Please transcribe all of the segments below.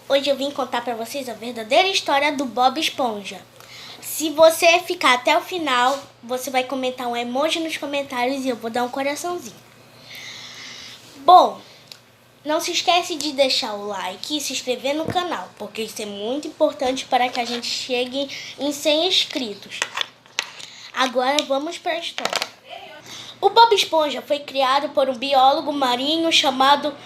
Hoje eu vim contar pra vocês a verdadeira história do Bob Esponja. Se você ficar até o final, você vai comentar um emoji nos comentários e eu vou dar um coraçãozinho. Bom, não se esquece de deixar o like e se inscrever no canal, porque isso é muito importante para que a gente chegue em 100 inscritos. Agora vamos para a história. O Bob Esponja foi criado por um biólogo marinho chamado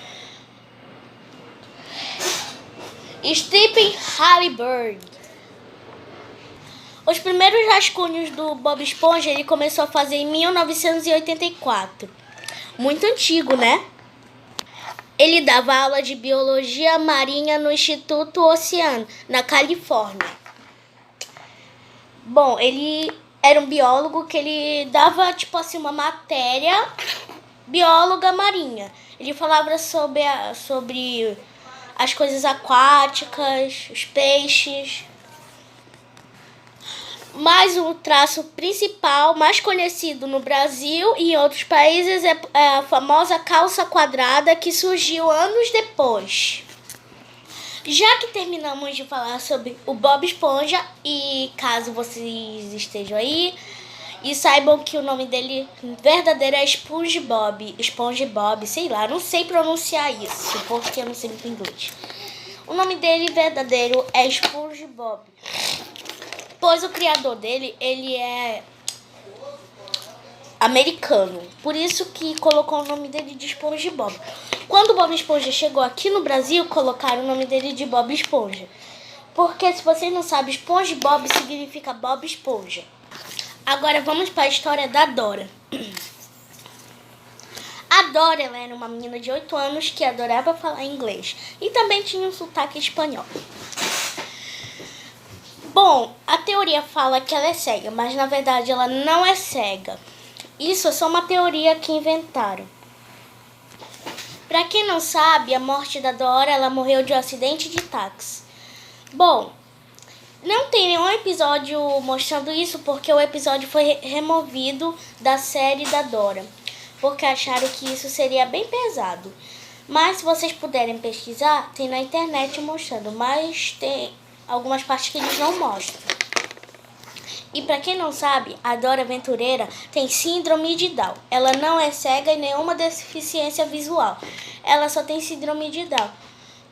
Stephen Halliburton. Os primeiros rascunhos do Bob Esponja ele começou a fazer em 1984. Muito antigo, né? Ele dava aula de biologia marinha no Instituto Oceano, na Califórnia. Bom, ele era um biólogo que ele dava, tipo assim, uma matéria bióloga marinha. Ele falava sobre as coisas aquáticas, os peixes. Mas o traço principal, mais conhecido no Brasil e em outros países, é a famosa calça quadrada que surgiu anos depois. Já que terminamos de falar sobre o Bob Esponja, e caso vocês estejam aí e saibam que o nome dele verdadeiro é SpongeBob, sei lá, não sei pronunciar isso, porque eu não sei muito inglês. O nome dele verdadeiro é SpongeBob, pois o criador dele, ele é americano, por isso que colocou o nome dele de SpongeBob. Quando o Bob Esponja chegou aqui no Brasil, colocaram o nome dele de Bob Esponja, porque se vocês não sabem, SpongeBob significa Bob Esponja. Agora vamos para a história da Dora. A Dora, ela era uma menina de 8 anos que adorava falar inglês e também tinha um sotaque espanhol. Bom, a teoria fala que ela é cega, mas na verdade ela não é cega. Isso é só uma teoria que inventaram. Pra quem não sabe, a morte da Dora, ela morreu de um acidente de táxi. Bom, não tem nenhum episódio mostrando isso, porque o episódio foi removido da série da Dora, porque acharam que isso seria bem pesado. Mas se vocês puderem pesquisar, tem na internet mostrando, mas tem algumas partes que eles não mostram. E pra quem não sabe, a Dora Aventureira tem síndrome de Down. Ela não é cega e nenhuma deficiência visual. Ela só tem síndrome de Down,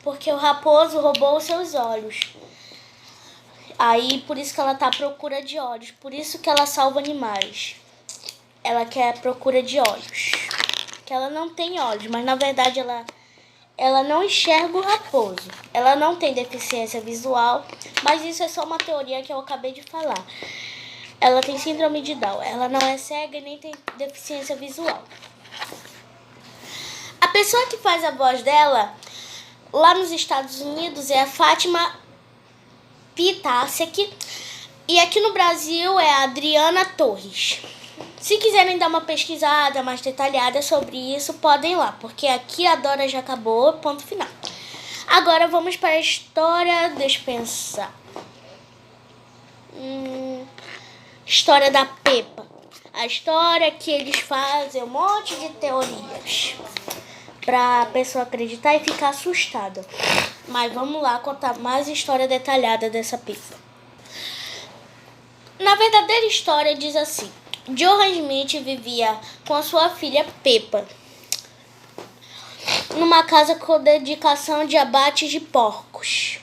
porque o raposo roubou os seus olhos. Aí, por isso que ela tá à procura de olhos. Por isso que ela salva animais. Ela quer a procura de olhos. Que ela não tem olhos, mas na verdade ela não enxerga o raposo. Ela não tem deficiência visual, mas isso é só uma teoria que eu acabei de falar. Ela tem síndrome de Down. Ela não é cega e nem tem deficiência visual. A pessoa que faz a voz dela lá nos Estados Unidos é a Fátima Pitacek, e aqui no Brasil é a Adriana Torres. Se quiserem dar uma pesquisada mais detalhada sobre isso, podem ir lá, porque aqui a Dora já acabou, ponto final. Agora vamos para a história, deixa eu pensar. História da Peppa. A história que eles fazem um monte de teorias pra pessoa acreditar e ficar assustada. Mas vamos lá contar mais história detalhada dessa Peppa. Na verdadeira história diz assim: Johan Smith vivia com a sua filha Peppa numa casa com dedicação de abate de porcos.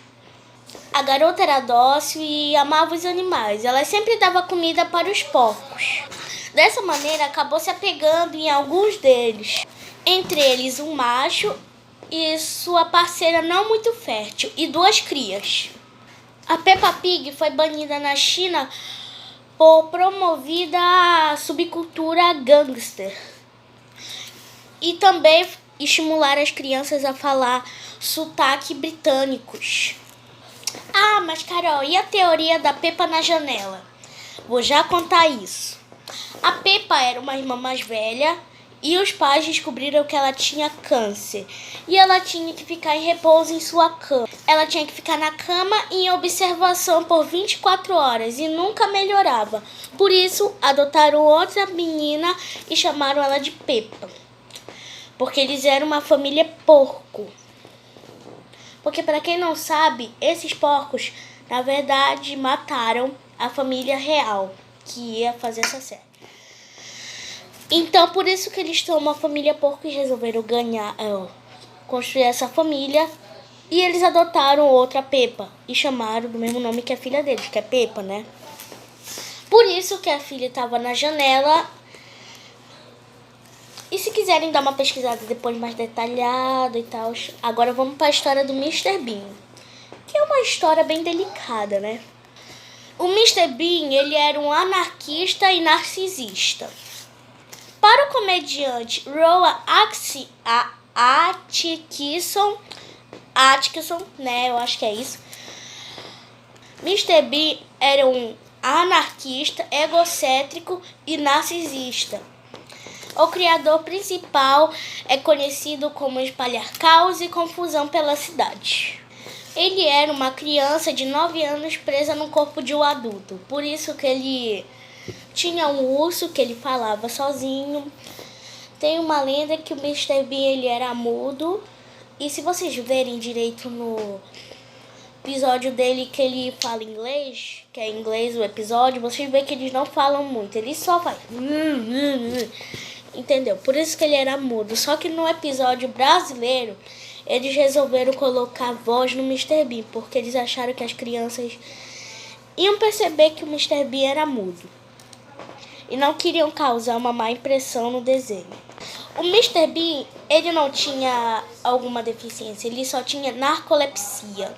A garota era dócil e amava os animais. Ela sempre dava comida para os porcos. Dessa maneira, acabou se apegando em alguns deles. Entre eles, um macho e sua parceira não muito fértil e 2 crias. A Peppa Pig foi banida na China por promovida a subcultura gangster e também estimular as crianças a falar sotaque britânicos. Ah, mas Carol, e a teoria da Peppa na janela? Vou já contar isso. A Peppa era uma irmã mais velha e os pais descobriram que ela tinha câncer e ela tinha que ficar em repouso em sua cama. Ela tinha que ficar na cama em observação por 24 horas e nunca melhorava. Por isso, adotaram outra menina e chamaram ela de Peppa, porque eles eram uma família porco. Porque, para quem não sabe, esses porcos, na verdade, mataram a família real que ia fazer essa série. Então, por isso que eles são uma família porco e resolveram construir essa família. E eles adotaram outra Peppa e chamaram do mesmo nome que a filha deles, que é Peppa, né? Por isso que a filha estava na janela. E se quiserem dar uma pesquisada depois mais detalhada e tal, agora vamos para a história do Mr. Bean, que é uma história bem delicada, né? O Mr. Bean, ele era um anarquista e narcisista. Para o comediante Rowan Atkinson, né? Eu acho que é isso. Mr. Bean era um anarquista, egocêntrico e narcisista. O criador principal é conhecido como espalhar caos e confusão pela cidade. Ele era uma criança de 9 anos presa no corpo de um adulto. Por isso que ele tinha um urso que ele falava sozinho. Tem uma lenda que o Mr. Bean ele era mudo. E se vocês verem direito no episódio dele que ele fala inglês, que é em inglês o episódio, vocês veem que eles não falam muito. Ele só faz... Entendeu? Por isso que ele era mudo. Só que no episódio brasileiro, eles resolveram colocar voz no Mr. Bean, porque eles acharam que as crianças iam perceber que o Mr. Bean era mudo. E não queriam causar uma má impressão no desenho. O Mr. Bean, ele não tinha alguma deficiência, ele só tinha narcolepsia,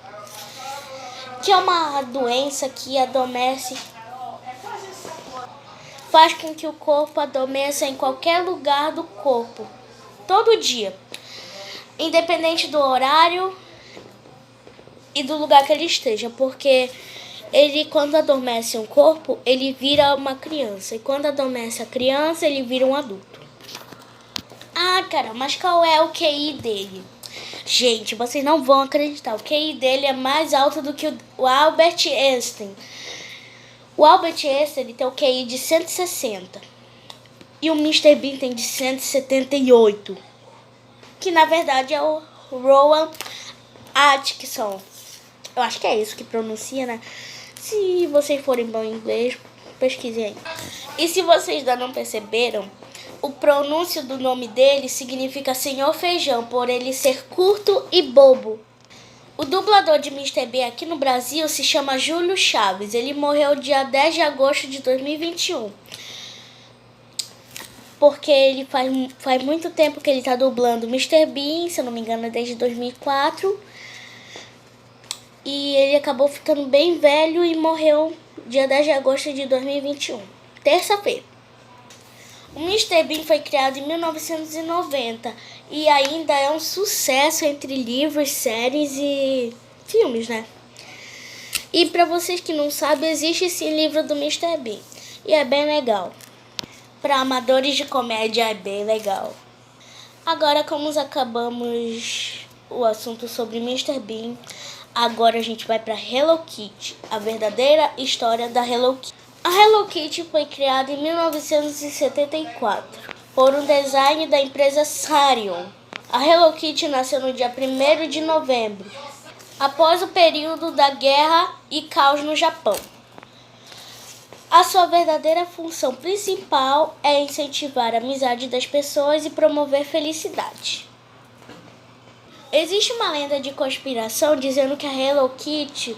que é uma doença que adormece, faz com que o corpo adormeça em qualquer lugar do corpo, todo dia, independente do horário e do lugar que ele esteja, porque ele, quando adormece um corpo, ele vira uma criança, e quando adormece a criança, ele vira um adulto. Ah, cara, mas qual é o QI dele? Gente, vocês não vão acreditar, o QI dele é mais alto do que o Albert Einstein. O Albert Einstein ele tem o QI de 160 e o Mr. Bean tem de 178, que na verdade é o Rowan Atkinson. Eu acho que é isso que pronuncia, né? Se vocês forem bom em inglês, pesquisem aí. E se vocês ainda não perceberam, o pronúncio do nome dele significa Senhor Feijão, por ele ser curto e bobo. O dublador de Mr. Bean aqui no Brasil se chama Júlio Chaves. Ele morreu dia 10 de agosto de 2021. Porque ele faz muito tempo que ele está dublando Mr. Bean, se eu não me engano, desde 2004. E ele acabou ficando bem velho e morreu dia 10 de agosto de 2021, terça-feira. O Mr. Bean foi criado em 1990 e ainda é um sucesso entre livros, séries e filmes, né? E para vocês que não sabem, existe esse livro do Mr. Bean e é bem legal. Para amadores de comédia é bem legal. Agora, como acabamos o assunto sobre Mr. Bean, agora a gente vai para Hello Kitty, a verdadeira história da Hello Kitty. A Hello Kitty foi criada em 1974 por um design da empresa Sarion. A Hello Kitty nasceu no dia 1º de novembro, após o período da guerra e caos no Japão. A sua verdadeira função principal é incentivar a amizade das pessoas e promover felicidade. Existe uma lenda de conspiração dizendo que a Hello Kitty